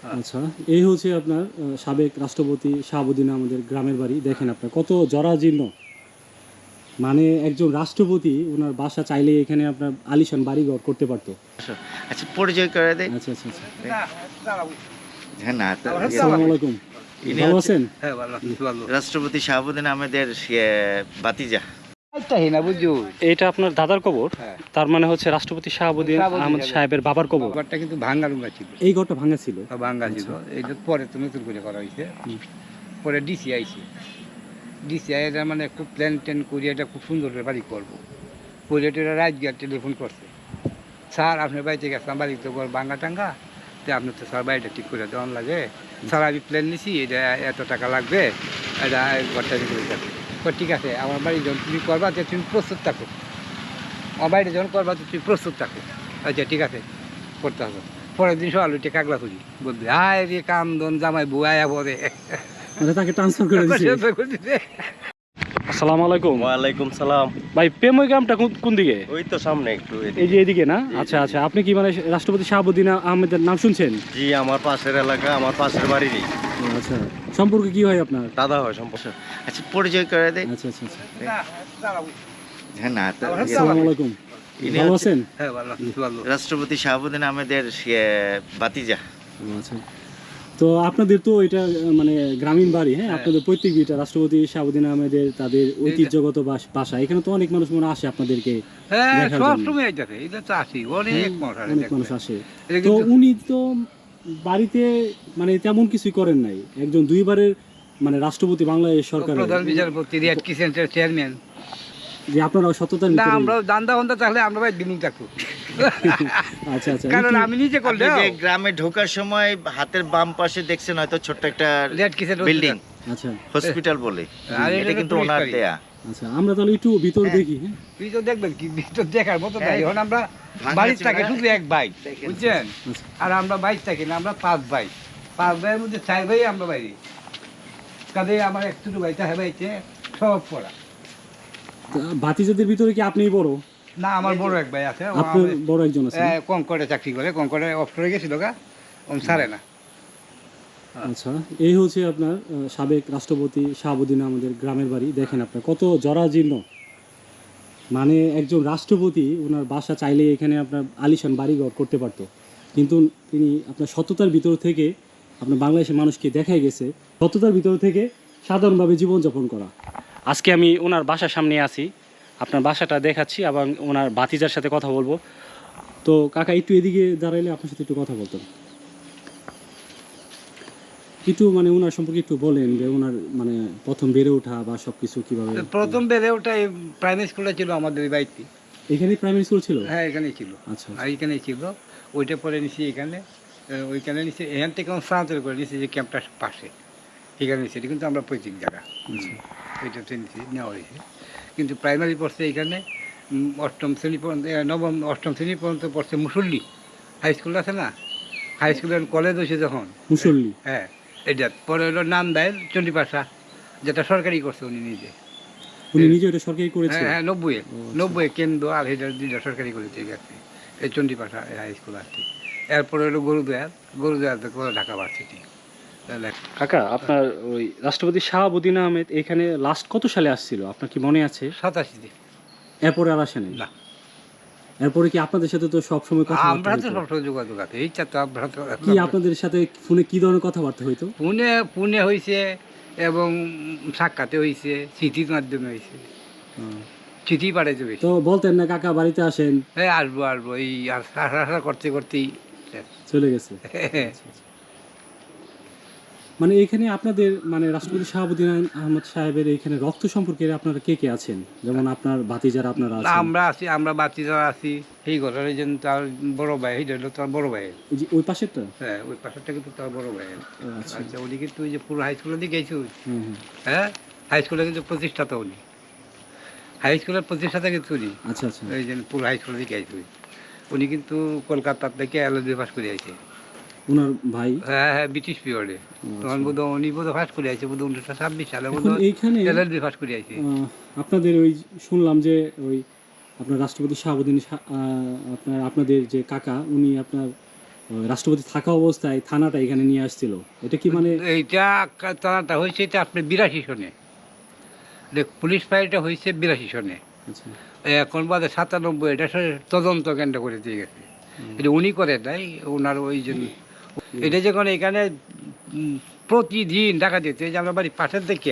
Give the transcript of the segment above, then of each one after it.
আচ্ছা, এই হচ্ছে আপনার সাবেক রাষ্ট্রপতি শাহাবুদ্দিন আমাদের গ্রামের বাড়ি। দেখেন আপনার কত জরাজীর্ণ। মানে একজন রাষ্ট্রপতি ওনার বাসা চাইলে এখানে আপনার আলিশান বাড়িঘর করতে পারতো। আচ্ছা পরিচয় করে দেয়। আচ্ছা আচ্ছা আচ্ছা। হ্যাঁ না তো আসসালামু আলাইকুম। ইনি ভালো হচ্ছে আছেন? হ্যাঁ ভালো আছি, ভালো। রাষ্ট্রপতি শাহাবুদ্দিন আহমেদের ভাতিজা। না বুঝছো, এটা আপনার দাদার কবর। হ্যাঁ। তার মানে হচ্ছে রাষ্ট্রপতি শাহাবুদ্দিন শাহাবুদ্দিন আহমদ সাহেবের বাবার কবর। ঘরটা কিন্তু ভাঙ্গা রুঙ্গা ছিল, এই ঘরটা ভাঙা ছিল। ভাঙ্গা ছিল। এটা পরে তো নতুন করে করা হয়েছে। পরে ডিসি আইছে, ডিসি আই এটা মানে খুব প্ল্যান ট্যান করি এটা খুব সুন্দর করে বাড়ি করবো। পরে এটা রাজগার টেলিফোন করছে, স্যার আপনার বাড়িতে গেছিলাম, বাড়ি তো ঘর ভাঙ্গা টাঙ্গা, তো আপনার তো স্যার বাড়িটা ঠিক করে দেওয়ান লাগে। স্যার আমি প্ল্যান নিছি, এটা এত টাকা লাগবে, এটা ঘরটা করে যাবে। ঠিক আছে, আমার বাড়ি যখন তুমি করবা তো তুমি প্রস্তুত থাকো, আমার বাড়িটা যখন করবা তো তুমি প্রস্তুত থাকো। আচ্ছা ঠিক আছে, করতে হবে। পরের দিন সকাল উঠে কাগলা খুঁজি বলবে, আয় রে কাম দন জামাই বউ আয়া পরে মানে তাকে ট্রান্সফার করে দিয়েছে। আসসালামু আলাইকুম। ওয়ালাইকুম সালাম। ভাই প্রেমই গ্রামটা কোন দিকে? ওই তো সামনে একটু এই যে এদিকে না? আচ্ছা আচ্ছা, আপনি কি মানে রাষ্ট্রপতি শাহাবুদ্দিন আহমেদের নাম শুনছেন? জি, আমার পাশের এলাকা, আমার পাশের বাড়িরই আচ্ছা, সম্পর্কে কি হয় আপনার? দাদা হয় সম্পর্ক। আচ্ছা পরিচয় করে দেয়। আচ্ছা আচ্ছা আচ্ছা। হ্যাঁ না তো আসসালামু আলাইকুম। ইনি ভালো হচ্ছে আছেন? হ্যাঁ ভালো আছি, ভালো। রাষ্ট্রপতি শাহাবুদ্দিন আহমেদের ভাতিজা। আচ্ছা, তো আপনাদের তো এটা মানে গ্রামীণ বাড়ি, হ্যাঁ? আপনাদের পৈতৃক ভিটা রাষ্ট্রপতি শাহাবুদ্দিন আহমেদের তাদের ঐতিহ্যগত বাসা। এখানে তো অনেক মানুষ মনে আসে আপনাদেরকে হ্যাঁ দেখার সব জন্য। সময় এইটাতে, এটা তো আসি অনেক মানুষ আসে অনেক দেখতে। মানুষ আসে। এটা তো কিন্তু- উনি তো বাড়িতে মানে তেমন কিছুই করেন নাই। একজন দুইবারের মানে রাষ্ট্রপতি বাংলাদেশ সরকারের, প্রধান বিচারপতি, রিয়াদ কিসেন্টের চেয়ারম্যান। যে আপনারা সততার না ভিতরে। আমরা দান্দা বন্ধা তাহলে আমরা ভাই দিনুন থাকবো, আচ্ছা আচ্ছা, কারণ একটু- আমি নিজে করলে আপনি যে গ্রামে ঢোকার সময় হাতের বাম পাশে দেখছেন হয়তো ছোট্ট একটা রিয়াদ কিসেন্ট বিল্ডিং, আচ্ছা হসপিটাল বলে। আর এটা কিন্তু ওনার দেয়া। আচ্ছা, আমরা তাহলে একটু ভিতর হ্যাঁ। দেখি, হ্যাঁ? ভিতর দেখবেন কি, ভিতর দেখার মতো নাই। হ্যাঁ। এখন আমরা ভাঙা বাড়ির ছিল থাকে না? শুধু এক ভাই, দেখেন। বুঝছেন? আচ্ছা। আর আমরা বাইশ থাকি না, আমরা পাঁচ ভাই। পাঁচ ভাইয়ের মধ্যে চার ভাই আমরা বাইরে, কাজে আমার এক ছোট ভাইটা হ্যাঁ ভাইতে সব পড়া। তা ভাতিজাদের ভিতরে কি আপনিই বড়? না আমার বড় এক ভাই আছে, আপনার বড় একজন আছে? কঙ্করে চাকরি করে, কঙ্করে অফিসে গেছিল গা, ছাড়ে না। আচ্ছা, এই হচ্ছে আপনার সাবেক রাষ্ট্রপতি শাহাবুদ্দিন আমাদের গ্রামের বাড়ি। দেখেন আপনার কত জরাজীর্ণ। মানে একজন রাষ্ট্রপতি ওনার বাসা চাইলে এখানে আপনার আলিশান বাড়িঘর করতে পারতো, কিন্তু তিনি আপনার সততার ভিতর থেকে আপনার বাংলাদেশের মানুষকে দেখাই গেছে সততার ভিতর থেকে সাধারণভাবে জীবনযাপন করা। আজকে আমি ওনার বাসার সামনে আছি, আপনার বাসাটা দেখাচ্ছি এবং ওনার ভাতিজার সাথে কথা বলবো। তো কাকা একটু এদিকে দাঁড়াইলে আপনার সাথে একটু কথা বলতাম। একটু মানে ওনার সম্পর্কে একটু বলেন, যে ওনার মানে প্রথম বেড়ে ওঠা বা সবকিছু কিভাবে। প্রথম বেড়ে ওটা প্রাইমারি স্কুলটা ছিল আমাদের এই বাড়িতে। এখানে প্রাইমারি স্কুল ছিল? হ্যাঁ এখানেই ছিল, আচ্ছা আর এখানেই ছিল। ওইটা পরে নিছি এখানে, ওইখানে নিচে এখান থেকে স্থানান্তর করে নিছি যে ক্যাম্পটার পাশে, এখানে নিছি। এটা কিন্তু আমরা পৈতৃক জায়গা, ওইটাতে নিছি, নেওয়া হয়েছে। কিন্তু প্রাইমারি পড়ছে এখানে অষ্টম শ্রেণী পর্যন্ত, নবম অষ্টম শ্রেণী পর্যন্ত পড়ছে মুসল্লি হাই স্কুল আছে না, হাই স্কুলের কলেজ হয়েছে যখন মুসল্লি। হ্যাঁ এটা পরে হলো নাম দেয় চণ্ডীপাশা, যেটা সরকারি করছে উনি নিজে। উনি নিজে এটা সরকারি করেছে? হ্যাঁ 90-এ, আচ্ছা। 90-এ কেন্দ্র আর এটা দুইটা সরকারি করেছে গেছে, এই চণ্ডীপাশা হাই স্কুল আসছে। এরপরে হলো গরুদয়াল থেকে ঢাকা ভার্সিটি। তাহলে কাকা, আপনার ওই রাষ্ট্রপতি শাহাবুদ্দিন আহমেদ এখানে লাস্ট কত সালে আসছিল আপনার কি মনে আছে? 87-তে। এরপরে আর আসেনি? না, এরপরে কি আপনাদের সাথে তো সব সময় আমরা কথাবার্তা তো হতো? সবসময় যোগাযোগ আছে, এই চারটা আমরা তো কি আপনাদের সাথে ফোনে কি ধরনের কথাবার্তা হইতো? পুনে হয়েছে এবং সাক্ষাতে হয়েছে, চিঠির মাধ্যমে হয়েছে, চিঠি পাঠাইতে হয়েছে। তো বলতেন না কাকা বাড়িতে আসেন? হ্যাঁ আসবো আসবো, এই আশা করতে করতেই শেষ। চলে গেছে। আচ্ছা, আচ্ছা। মানে এখানে আপনাদের মানে রাষ্ট্রপতি শাহাবুদ্দিন আহমদ সাহেবের এখানে রক্ত সম্পর্কে আপনারা কে কে আছেন? যেমন আপনার ভাতিজারা আপনারা না, আছেন? আমরা আছি, আমরা বাচ্চারা আছি। এই ঘটনার জন্য তার বড় ভাই, এইটা হলো তার বড় ভাই। এই যে ওই পাশেরটা? হ্যাঁ ওই পাশেরটা কিন্তু তার বড় ভাই। আচ্ছা। আচ্ছা উনি কিন্তু ওই যে পুরো হাই স্কুলের দিকে গেছি, হুম হুম। হ্যাঁ হাই স্কুলে কিন্তু প্রতিষ্ঠাতা উনি, হাই স্কুলের প্রতিষ্ঠাতা কিন্তু উনি। আচ্ছা আচ্ছা। এই যে পুরো হাই স্কুলের দিকে গেছি উনি কিন্তু কলকাতার থেকে এলএলবি পাস করে আইছে। ওনার ভাই? হ্যাঁ হ্যাঁ ব্রিটিশ পিরিয়ডে, আচ্ছা। তখন বোধ উনি বোধ পাস করে আইছে, বোধ 1926 সালে বোধ এখন এইখানে এলএলবি পাস করে আইছে। আপনাদের ওই শুনলাম যে ওই আপনার রাষ্ট্রপতি শাহাবুদ্দিন আপনাদের যে কাকা উনি আপনার রাষ্ট্রপতি থাকা অবস্থায় থানাটা এখানে নিয়ে আসছিল, এটা কি মানে? এইটা থানাটা হয়েছে এটা আপনার 82 সনে, পুলিশ ফাঁড়িটা হয়েছে 82 সনে, আচ্ছা। এখন বাদে 97 এটা তদন্ত কেন্দ্র করে দিয়ে গেছে। এটা উনি করে তাই ওনার ওই জন্য এটা যখন এখানে প্রতিদিন ডাকাতি হচ্ছে, এই যে আমার বাড়ির পাশের থেকে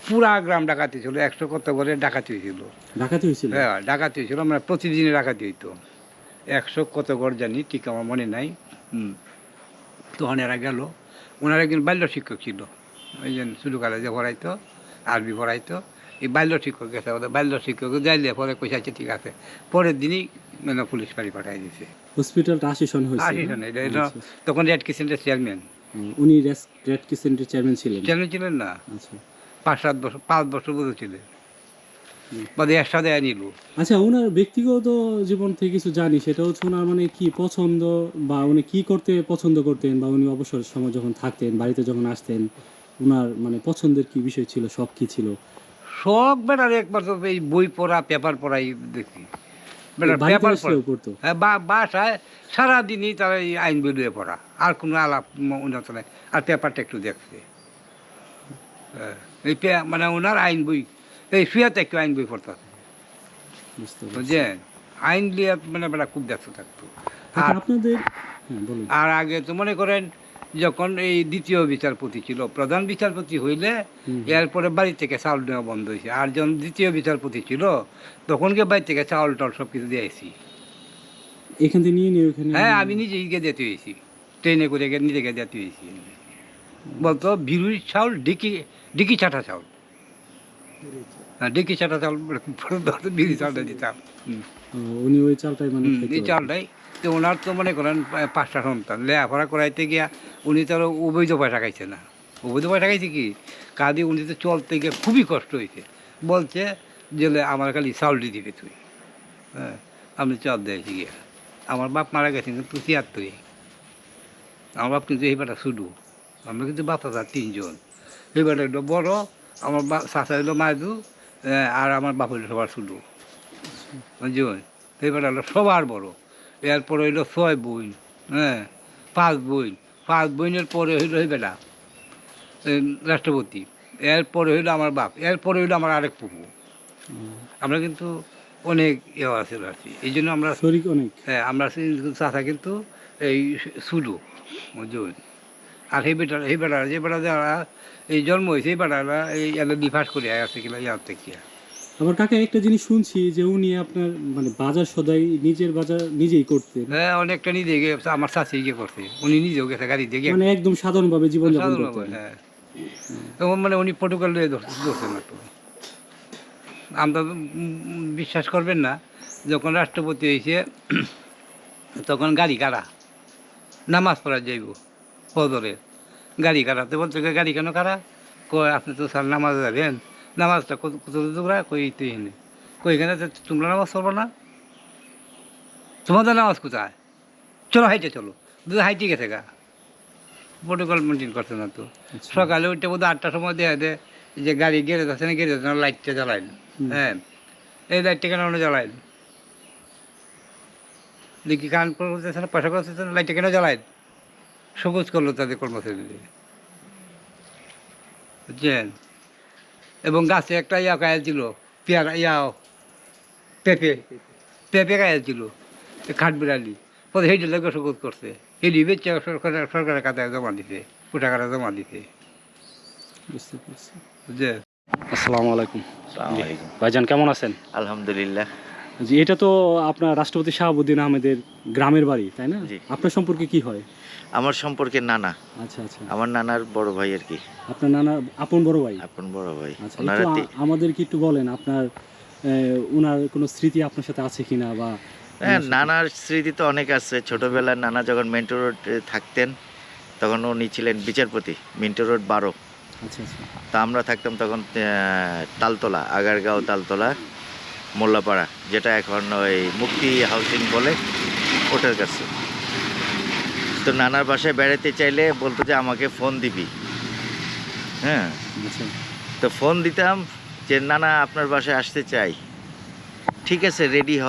পুরা গ্রাম ডাকাতি ছিল, 100 কত ঘরে ডাকাতি হয়েছিল। ডাকাতি হয়েছিল? হ্যাঁ ডাকাতি হয়েছিল, আমরা প্রতিদিনই ডাকাতি হইতো, 100 কত ঘর জানি ঠিক আমার মনে নাই। তখন এরা গেল, ওনার একজন বাল্য শিক্ষক ছিল, ওই যে শুরু কলেজে পড়াইতো, আরবি পড়াইতো, এই বাল্য শিক্ষক গেছে, ওদের বাল্য শিক্ষক যাইলে পরে কইসা আছে ঠিক আছে, পরের দিনই মানে পুলিশ বাড়ি পাঠাই দিয়েছে। হসপিটালটা 80 সন হয়েছে? 80 সনে, এটা তখন রেড ক্রিসেন্টের চেয়ারম্যান। উনি রেড ক্রিসেন্টের চেয়ারম্যান ছিলেন? চেয়ারম্যান ছিলেন না, আচ্ছা। 5-7 বছর 5 বছর বোধ ছিলেন, বাদে একসাথে নিল। আচ্ছা, ওনার ব্যক্তিগত জীবন থেকে কিছু জানি, সেটা হচ্ছে ওনার মানে কি পছন্দ, বা উনি কি করতে পছন্দ করতেন, বা উনি অবসর সময় যখন থাকতেন, বাড়িতে যখন আসতেন, ওনার মানে পছন্দের কি বিষয় ছিল, শখ কি ছিল? সব বেটার একবার তো এই বই পড়া, পেপার পড়াই দেখি, বেটার বাড়িতে পেপার আসলেও পড়তো? হ্যাঁ, বাসায় সারাদিনই তারা এই আইন বই নিয়ে পড়া, আর কোনো আলাপ উন্নত নাই, আর পেপারটা একটু দেখছে। হ্যাঁ, এই মানে ওনার আইন বই, এই শুয়াতে একটু আইন বই পড়তে, বুঝতে পারছি। বুঝছেন, আইন নিয়ে মানে বেটা খুব ব্যস্ত থাকতো। আচ্ছা, আর আপনাদের, হ্যাঁ বলুন। আর আগে তো মনে করেন যখন এই দ্বিতীয় বিচারপতি ছিল, প্রধান বিচারপতি হইলে এরপরে বাড়ি থেকে চাউল নেওয়া বন্ধ হয়েছে, আর যখন দ্বিতীয় বিচারপতি ছিল তখনকে বাড়ি থেকে চাউল টাউল সব কিছু দিয়েছি। এখান থেকে নিয়ে ওখানে? হ্যাঁ, আমি নিজেই গিয়ে যেতে হয়েছি, ট্রেনে করে গিয়ে নিজেকে যেতে হয়েছি। বলতো বিরুর চাউল, ডিকি ছাটা চাউল, হ্যাঁ ডিকি ছাটা চাউল, বিড়ি চাউলটা দিতাম। উনি ওই চালটাই মানে এই চাউলটাই তো ওনার তো মনে করেন 5টা সন্তান, লেখাপড়া করাইতে গিয়া উনি তো আরো অবৈধ পয়সা খাইছে না। অবৈধ পয়সা খাইছে কি কাজে, উনি তো চলতে গিয়ে খুবই কষ্ট হয়েছে, বলছে যে আমার খালি চাউলটি দিবে তুই, হ্যাঁ আমি চাল দিয়েছি গিয়া। আমার বাপ মারা গেছে কিন্তু 73, আমার বাপ কিন্তু এইবারটা শুধু, আমরা কিন্তু বাপ চাচা 3 জন, এইবারটা হইলো বড়, আমার চাচা হইলো মায়দু, আর আমার বাপ হইলো সবার শুধু, বুঝলেন, এইবারটা হলো সবার বড়। এরপরে হইলো 6 বোন, হ্যাঁ 5 বোন, 5 বোনের পরে হইলো এই বেটা রাষ্ট্রপতি, এরপরে হইলো আমার বাপ, এরপরে হইলো আমার আরেক পুকু। আমরা কিন্তু অনেক ইয়ে আছে আর কি, এই জন্য আমরা শরীর অনেক। হ্যাঁ আমরা চাচা কিন্তু এই শুধু, বুঝলেন। আর এই বেটা যে বেটা যারা এই জন্ম হয়েছে, এই বেটারা এই ডিফাস করে আছে কিনা ইয়ার থেকে। আবার কাকা একটা জিনিস শুনছি যে উনি আপনার মানে বাজার সদাই নিজের বাজার নিজেই করতেন? হ্যাঁ, অনেকটা নিজে গিয়ে আমার চাষি গিয়ে করছে, উনি নিজেও গেছে গাড়ি দিয়ে গিয়ে, মানে একদম সাধারণভাবে জীবনযাপন সাধারণভাবে, করতেন? হ্যাঁ। তখন মানে উনি পর্তুগাল লয়ে ধরছে না তো, আমরা বিশ্বাস করবেন না, যখন রাষ্ট্রপতি হয়েছে তখন গাড়ি কারা নামাজ পড়া যাইব ফজরে, গাড়ি কারাতে বলতে গাড়ি কেন কারা, কয় আপনি তো স্যার নামাজ যাবেন, নামাজটা কত দূরা কই তো এখানে, কই এখানে তোমরা নামাজ পড়বো না, তোমাদের নামাজ কোথায়, চলো হাইটে চলো, হাইটে গেছে গা, প্রোটোকল মেনটেন করছে না তো। আচ্ছা। সকালে উঠতে বোধ 8টার সময় দেয়া দে যে গাড়ি গ্যারেজ আছে না, গ্যারেজ লাইটটা জ্বালাইল, হ্যাঁ এই লাইটটা কেন জ্বালাইল, দেখি কান করতেছে না, পয়সা করতেছে না, লাইটটা কেন জ্বালাইল, সবুজ করলো তাদের কর্মচারী, বুঝছেন। এবং গাছে একটা গায়েল ছিল, পেয়ারা পেঁপে পেঁপে গায়েল ছিল, খাট বিড়ালি, পরে সেইটা লোক সবুজ করছে, এই বেচে সরকারের খাতায় জমা দিতে, টাকাটা জমা দিতে, বুঝতে পারছি। বুঝছে। আসসালামু আলাইকুম। আসসালামু আলাইকুম। ভাইজান কেমন আছেন? আলহামদুলিল্লাহ। জি, এটা তো আপনার রাষ্ট্রপতি শাহাবুদ্দিন আহমেদের গ্রামের বাড়ি, তাই না? জি। আপনার সম্পর্কে কি হয়? আমার সম্পর্কে নানা, আচ্ছা আচ্ছা। আমার নানার বড় ভাই আর কি, আপনার নানা আপন বড় ভাই? আপন বড় ভাই। আচ্ছা, ওনারা একটু আমাদের কি একটু বলেন আপনার ওনার কোনো স্মৃতি আপনার সাথে আছে কিনা, বা হ্যাঁ, নানার স্মৃতি তো অনেক আছে। ছোটবেলায় নানা যখন মিন্টো রোডে থাকতেন তখন উনি ছিলেন বিচারপতি, মিন্টো রোড 12। আচ্ছা আচ্ছা। তা আমরা থাকতাম তখন তালতলা, আগারগাঁও তালতলা মোল্লাপাড়া, যেটা এখন ওই মুক্তি হাউসিং বলে, ওটার কাছে। তো নানার বাসায় বেড়াতে চাইলে বলতো যে আমাকে ফোন দিবি, হ্যাঁ। আচ্ছা। তো ফোন দিতাম যে নানা আপনার বাসায় আসতে চাই, ঠিক আছে রেডি হ,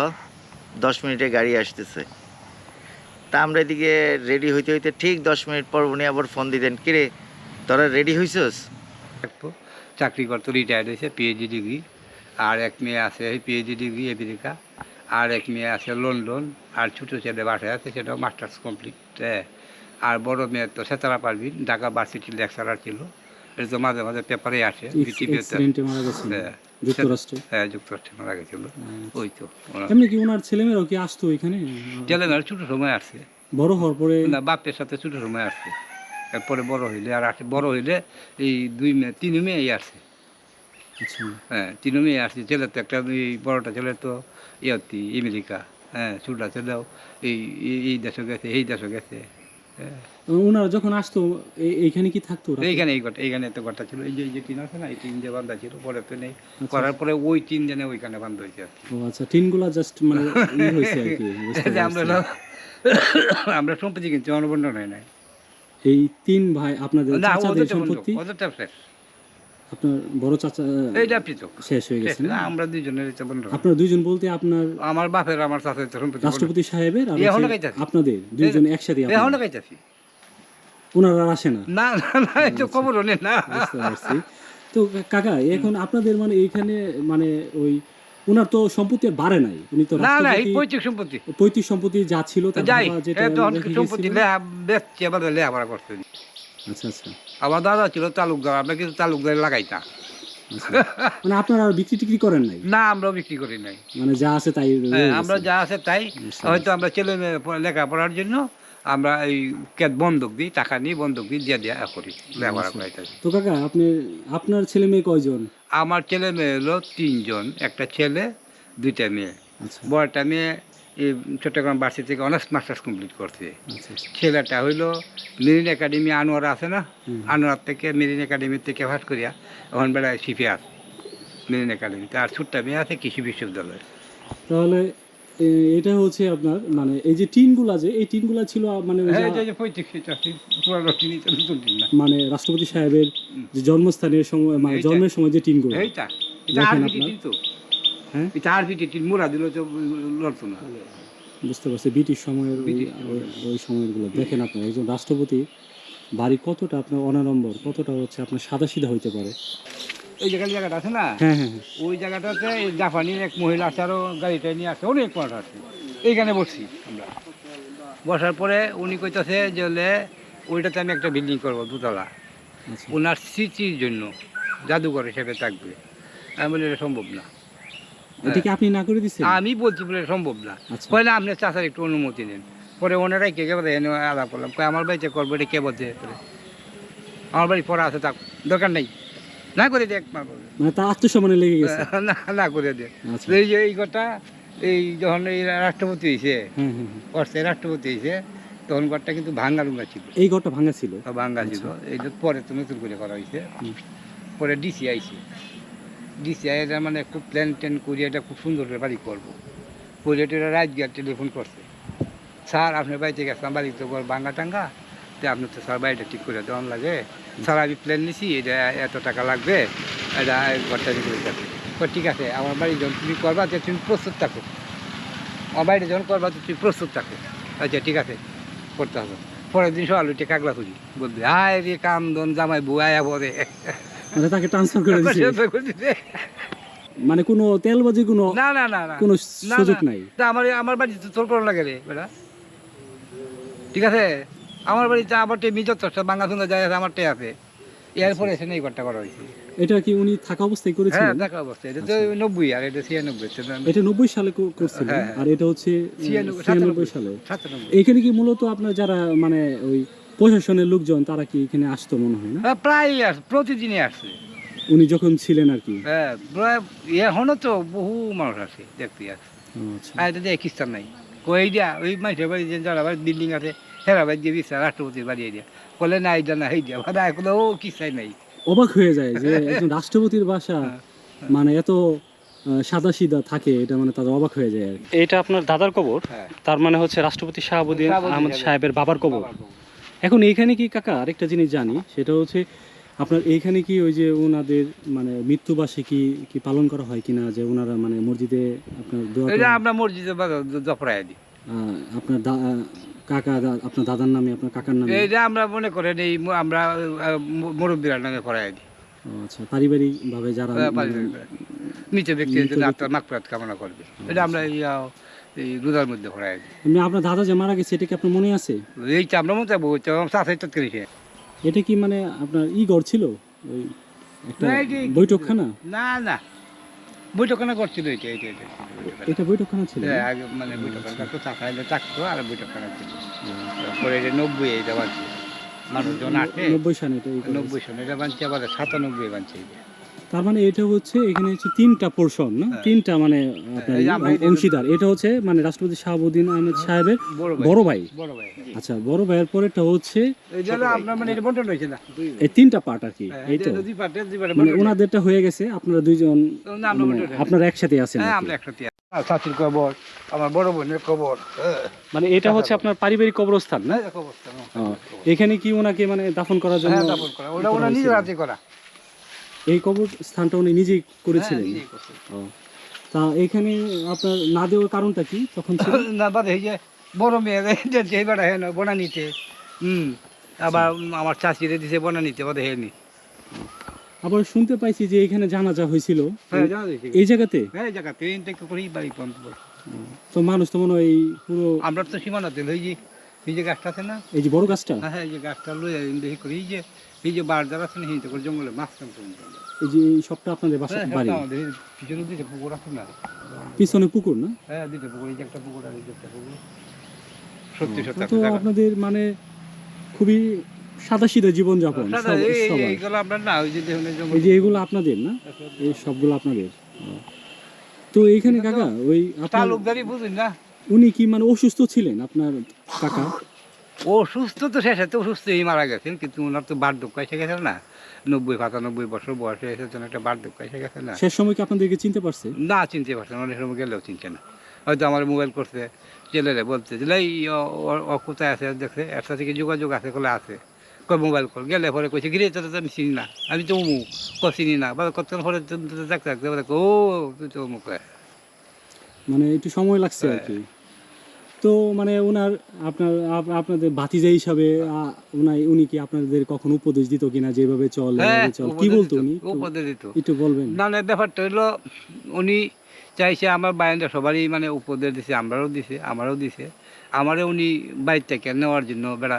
10 মিনিটে গাড়ি আসতেছে। তা আমরা এদিকে রেডি হইতে হইতে ঠিক 10 মিনিট পর উনি আবার ফোন দিতেন, কিরে তোরা রেডি হইছস? একটু চাকরি করতো, রিটায়ার্ড হয়েছে, পিএইচডি ডিগ্রি। আর এক মেয়ে আছে পিএইচডি ডিগ্রি আমেরিকা। আর এক মেয়ে আছে লন্ডন। আর ছোটো ছেলে বাসায় আছে, সেটাও মাস্টার্স কমপ্লিট। আর বড় মেয়ে তো সেতারা পারবিন, ঢাকা ভার্সিটির লেকচারার ছিল। এটা তো মাঝে মাঝে পেপারে আসে, অ্যাক্সিডেন্টে মারা গেছেন হ্যাঁ। যুক্তরাষ্ট্রে। হ্যাঁ, যুক্তরাষ্ট্রে মারা গেছিল। ওই তো এমনি কি ওনার ছেলেমেয়েরাও কি আসতো এখানে? ছেলেমেয়েরা ছোটো সময় আসছে, বড় হওয়ার পরে? না, বাপের সাথে ছোটো সময় আসছে। এরপরে বড় হইলে আর আসে, বড় হইলে এই দুই মেয়ে তিন মেয়েই আসছে। আচ্ছা, হ্যাঁ, তিন মেয়ে আসছে। ছেলে তো একটা, এই বড়টা ছেলে তো ইয়াতি আমেরিকা। হ্যাঁ, ছোটটা ছেলেও এই দেশে গেছে, এই দেশে গেছে। হ্যাঁ, ওনারা যখন আসতো এইখানে কি থাকতো রাতে? এইখানে তো ঘরটা ছিল, এই যে টিন আছে না, এই টিন যে বান্ধা ছিল, পরে তো নেই। করার পরে ওই টিন জেনে ওইখানে বান্ধ হয়েছে আর কি। ও আচ্ছা, টিনগুলা জাস্ট মানে হয়েছে আর কি, বুঝতে যে আমরা পারছি। আমরা সম্পত্তি কিনছি, অনুবন্ধন হয় নাই। এই তিন ভাই আপনাদের না, চাচাদের সম্পত্তি? ওদেরটা শেষ। আপনার বড় চাচা এইটা পৃথক, শেষ হয়ে গেছে না? আমরা দুইজনের বন্ধন। আপনার দুইজন বলতে আপনার আমার বাপের আমার চাচার সম্পত্তি রাষ্ট্রপতি সাহেবের আর এখনো হচ্ছে খাইতাছি। আপনাদের দুইজন একসাথে এখন খাইতেছি। ওনারা আর আসে না? না না না, এই তো খবর নেই না। বুঝতে পারছি। তো কাকা, এখন আপনাদের মানে এইখানে মানে ওই ওনার তো সম্পত্তি আর বাড়ে নাই, উনি তো না না, এই রাষ্ট্রপতি, পৈতৃক সম্পত্তি পৈতৃক সম্পত্তি যা ছিল তার যাই, বাবা যেটা এই তো অনেক রেখে সম্পত্তি গিয়েছিল। বেচছে, আবার লেখাপড়া করছে। আচ্ছা আচ্ছা আমার দাদা ছিল তালুকদার, আমরা কিন্তু তালুকদার লাগাইতাম আচ্ছা। মানে আপনারা আর বিক্রি টিক্রি করেন নাই? না, আমরাও বিক্রি করি নাই। মানে যা আছে তাই রয়ে হ্যাঁ, গেছে। আমরা যা আছে তাই। হয়তো আমরা ছেলে মেয়ে লেখাপড়ার জন্য আমরা এই বন্ধক দিই, টাকা নিয়ে বন্ধক দিই, দিয়ে দেওয়া করি, লেখাপড়া করাইতেছি। তো কাকা, আপনার ছেলে মেয়ে কয়জন? আমার ছেলে মেয়ে হলো 3 জন, একটা ছেলে 2টা মেয়ে। আচ্ছা বড়টা মেয়ে এই চট্টগ্রাম ভার্সিটি থেকে অনার্স মাস্টার্স কমপ্লিট করছে। আচ্ছা আচ্ছা। ছেলেটা হইলো মেরিন একাডেমি আনোয়ার আছে না, হুম। আনোয়ার থেকে মেরিন একাডেমি থেকে পাস করিয়া এখন বেড়ায় সিপিআর মেরিন একাডেমিতে। আর ছোট্টা মেয়ে আছে কৃষি বিশ্ববিদ্যালয়ে। তাহলে এটা হচ্ছে আপনার মানে এই যে টিনগুলা, যে এই টিনগুলা ছিল মানে ওই হ্যাঁ, যে এই যে পৈতৃক পুরানো টিন, নতুন টিন না। মানে রাষ্ট্রপতি সাহেবের যে জন্মস্থানের সময় মানে এইটা। জন্মের সময় যে টিনগুলো, এইটা এটা দেখেন আরবিটি আপনার। টিন তো, হ্যাঁ এটা আরবিটি টিন, মোড়া দিল তো লড়তো না। বুঝতে পারছি, ব্রিটিশ সময়ের ওই সময়ের গুলো দেখেন। আপনার একজন রাষ্ট্রপতি বাড়ি কতটা আপনার অনাড়ম্বর, কতটা হচ্ছে আপনার সাদাসিধা হইতে পারে। এই জায়গাটা আছে না, হ্যাঁ হ্যাঁ হ্যাঁ। ওই জায়গাটাতে এই জাপানির এক মহিলা আছে, আরও গাড়িটা নিয়ে আসছে, অনেক মানুষ আছে। এইখানে বসছি আমরা। বসার পরে উনি কইতাছে যে হলে ওইটাতে আমি একটা বিল্ডিং করবো 2 তলা, আচ্ছা ওনার স্মৃতির জন্য জাদুঘর হিসেবে থাকবে। আমি বলি এটা সম্ভব না। এটা কি আপনি না করে দিচ্ছেন? আমি বলছি বলে এটা সম্ভব না। আচ্ছা। কয় না, আপনি চাচার একটু অনুমতি নেন। পরে ওনারাই কে বলে এনে আলাপ করলাম, কয় আমার বাড়িতে করবো, এটা কে বলছে? আমার বাড়ি পড়া আছে, তা দরকার নেই, না করে দেখ। মানে তার আত্মসম্মানে লেগে গেছে। না না করে দেখ। আচ্ছা এই যে এই কথা, এই যখন এই রাষ্ট্রপতি হয়েছে, হ্যাঁ হ্যাঁ হ্যাঁ। করছে রাষ্ট্রপতি হয়েছে, তখন ঘরটা কিন্তু ভাঙ্গা লুঙ্গা ছিল, এই ঘরটা ভাঙা ছিল? ভাঙ্গা ছিল। এইটা পরে তো নতুন করে করা হয়েছে। হুম। পরে ডিসি আইছে, ডিসি আইটা মানে খুব প্ল্যান ট্যান করি, এটা খুব সুন্দর করে বাড়ি করবো। পরিটা রাজগিয়ার টেলিফোন করছে, স্যার আপনার বাড়িতে গেছিলাম, বাড়ি তো ঘর ভাঙ্গা টাঙ্গা, তো আপনি তো স্যার বাড়িটা ঠিক করে দেওয়ান লাগে। স্যার আমি প্ল্যান নিছি, এটা এত টাকা লাগবে, এটা ঘরটা ঠিক করে যাবে। ঠিক আছে, আমার বাড়ি যখন তুমি করবা যে তুমি প্রস্তুত থাকো, আমার বাড়িটা যখন করবা তো তুমি প্রস্তুত থাকো। আচ্ছা ঠিক আছে, করতে হবে। পরের দিন সকাল উঠে কাগলা খুঁজি, বলবে হায় রে কাম দন জামাই বউ আয়া পরে। মানে তাকে ট্রান্সফার করে দিয়েছে? মানে কোনো তেলবাজি কোনো না না না না, কোনো না, সুযোগ না। নাই? তা আমার বাড়িতে তোর করা লাগে রে বেটা, ঠিক আছে? আমার বাড়িতে আমার মিজত বাঙ্গা সুন্দর যায় আছে, আমার টে আছে। এরপরে এসে এই ঘরটা করা হয়েছে। এটা কি উনি থাকা অবস্থায় হ্যাঁ, করেছিলেন? দেখা অবস্থা। এটা তো 90 আর এটা 96। এটা 90 সালে করছিলেন, হ্যাঁ, হ্যাঁ। আর এটা হচ্ছে 96 সালে। 97। এখানে কি মূলত আপনার যারা মানে ওই প্রশাসনের লোকজন তারা কি এখানে আসতো মনে হয় না? প্রায় আসে, প্রতিদিনই আসছে। উনি যখন ছিলেন আর কি? হ্যাঁ, প্রায় এখনো তো বহু মানুষ আছে, দেখতে আসে। ও আচ্ছা। আর এটা দিয়ে খ্রিস্টান নাই, কই দিয়া ওই মানুষের বাড়ি যে যারা বাড়ি বিল্ডিং আছে, হেরা বাড়ি দিয়ে দিচ্ছে রাষ্ট্রপতির বাড়ি দিয়া, বলে না এইটা না এই দিয়া, ভাড়া এখনো ও খ্রিস্টান নাই। অবাক হয়ে যায় যে একজন রাষ্ট্রপতির বাসা মানে এত সাদাসিধা থাকে, এটা মানে তাদের অবাক হয়ে যায় আর কি। এটা আপনার দাদার কবর, হ্যাঁ, তার মানে হচ্ছে রাষ্ট্রপতি শাহাবুদ্দিন শাহাবুদ্দিন আহমদ সাহেবের সাহেবের বাবার কবর। বাবার কবর। এখন এইখানে কি কাকা আরেকটা জিনিস জানি, সেটা হচ্ছে আপনার এইখানে কি ওই যে ওনাদের মানে মৃত্যুবার্ষিকী কি পালন করা হয় কিনা, যে ওনারা মানে মসজিদে আপনার দোয়া এটা করেন? আমরা মসজিদে জফরাই দিই। আপনার কাকা আপনার দাদার নামে আপনার কাকার নামে? এইটা আমরা মনে করেন এই আমরা মুরব্বীরা নামে করাই দিই। ও আচ্ছা, পারিবারিক ভাবে যারা মৃত ব্যক্তির জন্য আত্মার মাগফিরাত কামনা করবে, এটা আমরা এই রোজার মধ্যে করাই দিই। এমনি আপনার দাদা যে মারা গেছে এটা কি আপনার মনে আছে? এইটা আমরা মনে বলতে চাষাই তো করেছে। এটা কি মানে আপনার ঘর ছিল, ওই একটা না, এটি- বৈঠকখানা? না না, বৈঠকখানা করছিল এটা এটা এটা এটা বৈঠকখানা ছিল? হ্যাঁ, আগে মানে বৈঠকখানা থাকতো, চাষাইলে থাকতো আর বৈঠকখানা ছিল। তারপরে এটা 90 এটা বানছে, মানুষজন আসে 90 সালে এটা 90 সন এটা বানছে, আবার 97 বানছে এটা। তার মানে এটা হচ্ছে এখানে হচ্ছে 3টা পোরশন না, 3টা মানে আপনার এই যে আমরা এটা- অংশীদার। এটা হচ্ছে মানে রাষ্ট্রপতি শাহাবুদ্দিন আহমেদ সাহেবের বড় ভাই। বড় ভাই, আচ্ছা, বড় ভাইয়ের পরেরটা হচ্ছে এই জন্য আপনার মানে এটা বন্টন হয়েছে না, এই 3টা পার্ট আর কি। এই তো দুই পার্টে মানে ওনাদেরটা হয়ে গেছে, আপনারা দুইজন আমরা মানে বন্টন, আপনারা একসাথে আছেন হ্যাঁ আর কি। আমরা একসাথে। চাচির কবর, আমার বড় বোনের কবর, মানে এটা হচ্ছে আপনার পারিবারিক কবরস্থান না? হ্যাঁ কবরস্থান। ও, এখানে কি ওনাকে মানে দাফন করার জন্য হ্যাঁ দাফন করা, ওটা ওরা নিজের হাতে করা। এই কবরস্থানটা উনি নিজেই করেছিলেন? হ্যাঁ, নিজেই করছে। ও, তা এখানে আপনার না দেওয়ার কারণটা কি তখন ছিল? না বাদে এই যে বড় মেয়ে যে বেড়া হ্যাঁ না বনা নিতে, আবার আমার চাচিরে দিছে বনা নিতে, বাদে হে নি। আবার শুনতে পাইছি যে এখানে জানাজা হয়েছিল হ্যাঁ জানা দিয়েছি, এই জায়গাতে। হ্যাঁ এই জায়গা ট্রেন থেকে করেই বাড়ি পর্যন্ত। তো মানুষ তো মনে হয় এই পুরো আমরা তো সীমানাতে এই যে গাছটা আছে না, এই যে বড় গাছটা, হ্যাঁ এই যে গাছটা লই দেখি করি, এই যে বারদার আছে না, হিন্দু করে জঙ্গলে মাঝখান পর্যন্ত। এই যে এই সবটা আপনাদের বাসা হ্যাঁ, বাড়ি? আমাদের পিছনে দুইটা পুকুর আছে না, পিছনে পুকুর না? হ্যাঁ দুইটা পুকুর, এই যে একটা পুকুর আর এই যে একটা পুকুর। সত্যি সত্যি তো আপনাদের মানে খুবই সাদাসিধা জীবনযাপন সবার। এইগুলো আমরা না, ওই যে দেখুন এই জঙ্গল, এই যে এগুলো আপনাদের না, এই সবগুলো আপনাদের? ও। তো এইখানে কাকা ওই আপনার তালুকদারি বুঝুন না, উনি কি মানে অসুস্থ ছিলেন আপনার কাকা? ও সুস্থ তো শেষে তো সুস্থই মারা গেছেন, কিন্তু ওনার তো বার্ধক্য এসে গেছে না, 90-95 বছর বয়সে এসে তো একটা বার্ধক্য এসে গেছে না। শেষ সময় কি আপনাদেরকে চিনতে পারছে? না চিনতে পারছে না, অনেক সময় গেলেও চিনছে না। হয়তো আমার মোবাইল করছে, ছেলেরা বলছে যে এই ও কোথায় আছে, দেখছে এর সাথে কি যোগাযোগ আছে, বলে আছে, কয় মোবাইল কর, গেলে পরে কইছে গিরে তো আমি চিনি না, আমি তো অমুক, চিনি না, বা কতক্ষণ পরে দেখতে দেখতে বলে ও তুই তো অমুক। মানে একটু সময় লাগছে আর কি। তো মানে ওনার আপনাদের ভাতিজা হিসাবে উনি কি আপনাদের কখন উপদেশ দিত কিনা, যেভাবে চল হ্যাঁ এভাবে চল, কি বলতো উনি? উপদেশ দিত। একটু বলবেন? না না, ব্যাপারটা হলো উনি চাইছে আমার বাইরে সবারই মানে উপদেশ দিছে, আমরাও দিছে, আমারও দিছে। আমারও উনি বাড়ির থেকে নেওয়ার জন্য বেড়া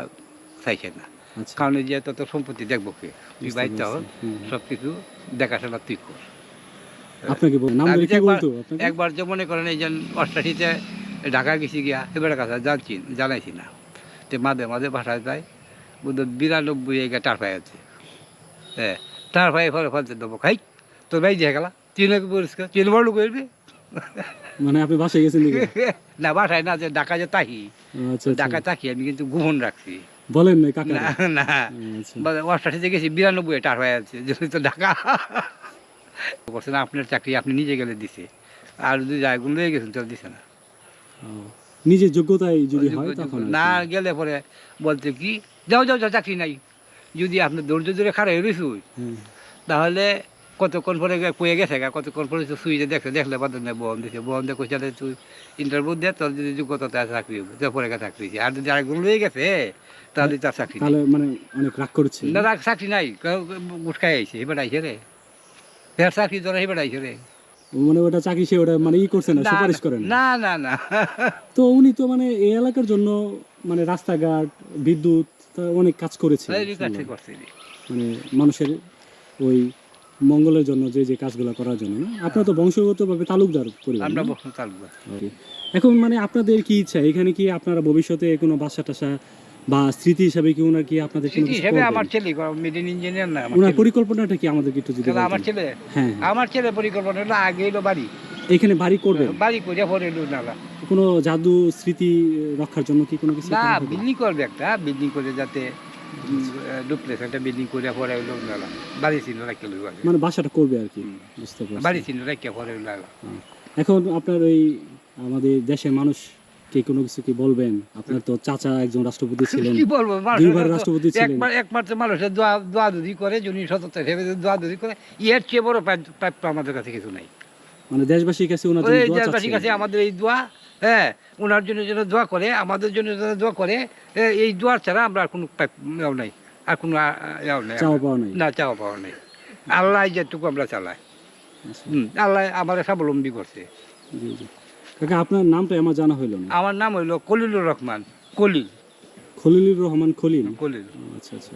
চাইছে না, আচ্ছা, কারণ এই যে তত সম্পত্তি দেখবো কে, তুই বুঝতে বাড়িতে হোক, পারছি। হুম। সব কিছু দেখাশোনা তুই কর। আপনাকে নাম আমি ধরে তো কি একবার- বলতো আপনাকে? একবার যে মনে করেন এই যে 88-তে ঢাকা গেছি গিয়া, এবার কাছে জানাইছি না, তো মাঝে মাঝে বাসায় যায়, বুধ 92 এগা টার পায়ে আছে, হ্যাঁ টার পায়ে ফলে ফলতে দেবো খাই, তোর ভাই দিয়ে গেলা তুই নাকি পরিষ্কার, তুই বড় লোক করবি মানে আপনি বাসায় গেছেন নাকি? না বাসায় না, যে ঢাকা যে তাহি, আচ্ছা, ঢাকা আচ্ছা, তাকি আমি কিন্তু গোপন রাখছি। বলেন না কাকা? না না, আচ্ছা, 88-তে গেছি 92 টার হয়ে আছে, যদি তো ঢাকা বলছে না আপনার চাকরি আপনি নিজে গেলে দিছে, আর যদি জায়গুলো লয়ে গেছেন তাহলে দিছে না। ও, নিজের যোগ্যতায় যদি হয় তখন আর না কি। গেলে পরে বলতে কি যাও যাও যাও চাকরি নাই, যদি আপনি ধৈর্য ধরে খারাপ হয়েছি হুম। তাহলে কতক্ষণ পরে কয়ে গেছে গা, কতক্ষণ পরে তো সুইচে দেখলে বাদে নেই বহন দিছে, বহন দিয়ে কইছে তুই ইন্টারভিউ দে, তোর যদি যোগ্যতা তার চাকরি হবে, তো পরে চাকরি হয়েছে। আর যদি আরেকগুলো লয়ে গেছে তাহলে তার চাকরি নেই। তাহলে মানে অনেক রাগ করছে? না তার চাকরি নাই, গুটখাই আইছে, এবার আইছে রে, ফের চাকরি ধরে এবার আইছে রে। মানে ওটা চাকরি সে ওটা মানে করছে না, সুপারিশ করেন? না না না, তো উনি তো মানে এই এলাকার জন্য মানে রাস্তাঘাট, বিদ্যুৎ তা অনেক কাজ করেছে এই কাজটা শুনলাম। করছে। মানে মানুষের ওই মঙ্গলের জন্য যে যে কাজগুলো করার জন্য না? আপনার তো বংশগতভাবে তালুকদার পরিবার আমরা না? বসুন তালুকদার। Okay. এখন মানে আপনাদের কি ইচ্ছা, এখানে কি আপনারা ভবিষ্যতে কোনো বাসা টাসা বা স্মৃতি হিসাবে কি ওনার কি আপনাদের কোনো স্মৃতি কিছু হিসেবে করবেন? আমার ছেলে মেডিন ইঞ্জিনিয়ার না, আমার ওনার ছেলে। পরিকল্পনাটা কি আমাদেরকে একটু যদি তাহলে বলতেন? আমার ছেলে, হ্যাঁ, আমার ছেলে পরিকল্পনা হলো আগে এলো বাড়ি, এখানে বাড়ি করবেন? বাড়ি করে পরে এলো নালা। কোনো জাদু স্মৃতি রক্ষার জন্য কি কোনো কিছু না করা হবে? বিল্ডিং করবে, একটা বিল্ডিং করে যাতে ডুপ্লেক্স একটা বিল্ডিং করে পরে এলো নালা, বাড়ি ছিল রাখতে লইব আগে, মানে বাসাটা করবে আর কি, হুম। বুঝতে পারছি। বাড়ি ছিল রাখতে পরে এলো নালা। এখন আপনার ওই আমাদের দেশের মানুষকে কোনো কিছু কি বলবেন? আপনার তো চাচা একজন রাষ্ট্রপতি ছিলেন, কি বলবো, দুইবার রাষ্ট্রপতি ছিলেন। একবার তো মানুষের দোয়া দুদি করে, যিনি সততা হিসেবে দোয়া দুদি করে, এর চেয়ে বড় প্রাপ্য আমাদের কাছে কিছু নাই। মানে দেশবাসীর কাছে ওনার ওই জন্য দোয়া দেশবাসীর কাছে চাচ্ছেন। আমাদের এই দোয়া, হ্যাঁ, ওনার জন্য যেন দোয়া করে, আমাদের জন্য যেন দোয়া করে, এই দোয়া ছাড়া আমরা আর কোনো ইয়েও নাই, আর কোনো ইয়েও নাই, চাওয়া পাওয়া নাই। না চাওয়া পাওয়া নেই। আল্লাহ যেটুকু আমরা চালাই, আচ্ছা, আল্লাহ আমাদের স্বাবলম্বী করছে। জি জি। কাকা আপনার নামটা আমার জানা হইল না। আমার নাম হইল খলিলুর রহমান, কলিল, খলিলুর রহমান খলিল। কলিল। আচ্ছা আচ্ছা।